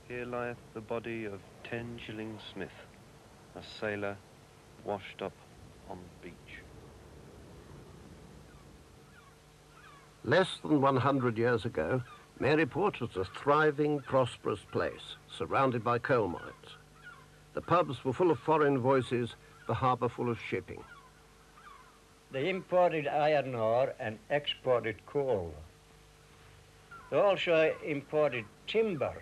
Here lieth the body of 10-shilling Smith, a sailor washed up on the beach. Less than 100 years ago, Maryport was a thriving, prosperous place, surrounded by coal mines. The pubs were full of foreign voices, the harbour full of shipping. They imported iron ore and exported coal. They also imported timber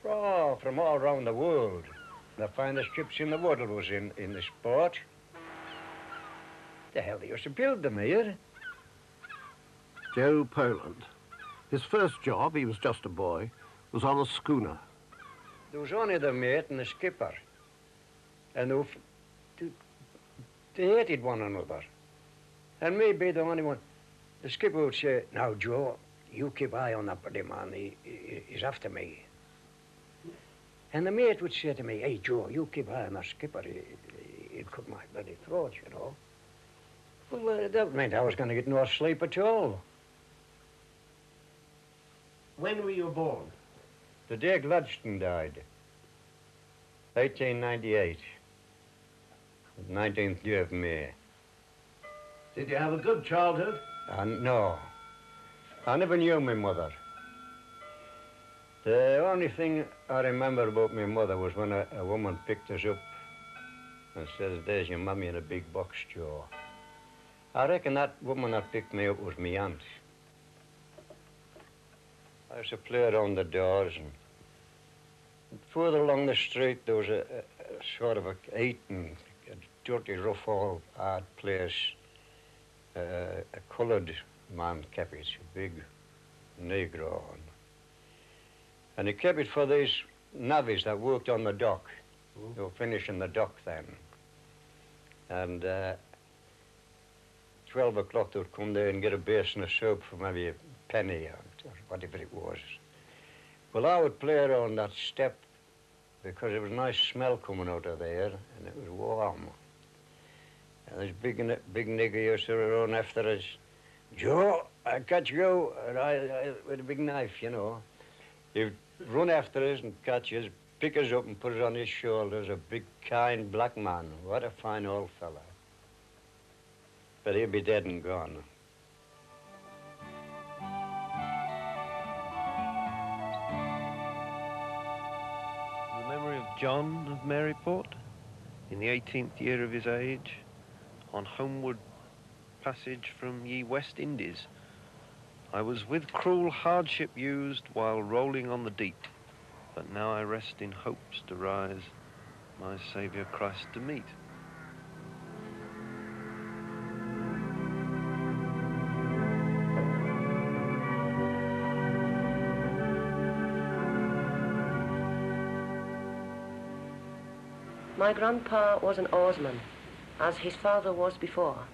from all around the world. The finest ships in the world was in this port. The hell, they used to build them here. Joe Poland. His first job, he was just a boy, was on a schooner. There was only the mate and the skipper. And they hated one another. And me be the only one. The skipper would say, "Now, Joe, you keep eye on that bloody man. He's after me." And the mate would say to me, "Hey, Joe, you keep eye on that skipper. He'd cut my bloody throat, you know." Well, that meant I was going to get no sleep at all. When were you born? The day Gladstone died, 1898, 19th day of May. Did you have a good childhood? No, I never knew my mother. The only thing I remember about my mother was when a woman picked us up and says, "There's your mummy in a big box, Joe." I reckon that woman that picked me up was my aunt. I used to play around the doors, and further along the street there was a sort of a eating, a dirty, rough, old, hard place. A coloured man kept it, a big Negro. And he kept it for these navvies that worked on the dock. They were finishing the dock then. And 12 o'clock they would come there and get a basin of soup for maybe a penny or whatever it was. Well, I would play around that step because there was a nice smell coming out of there and it was warm. And this big nigger used to run after us. "Joe, I catch you," and I with a big knife, you know. He'd run after us and catch us, pick us up and put us on his shoulders, a big, kind black man. What a fine old fella. But he'd be dead and gone. The memory of John of Maryport, in the 18th year of his age, on homeward passage from ye West Indies, I was with cruel hardship used while rolling on the deep, but now I rest in hopes to rise, my Saviour Christ to meet. My grandpa was an oarsman, as his father was before.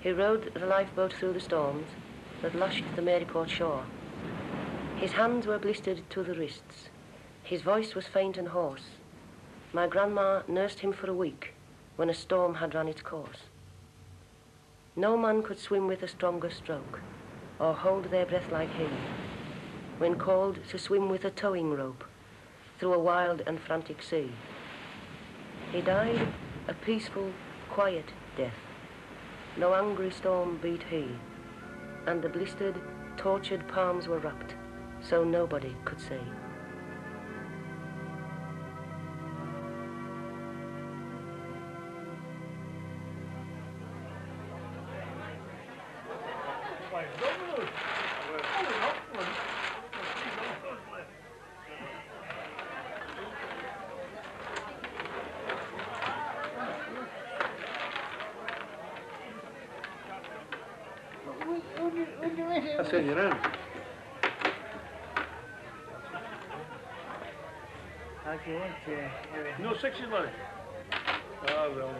He rowed the lifeboat through the storms that lashed the Maryport shore. His hands were blistered to the wrists. His voice was faint and hoarse. My grandma nursed him for a week when a storm had run its course. No man could swim with a stronger stroke or hold their breath like he when called to swim with a towing rope through a wild and frantic sea. He died a peaceful, quiet death. No angry storm beat he, and the blistered, tortured palms were wrapped so nobody could see. I said you're in. Okay, No 6 money. Oh, well.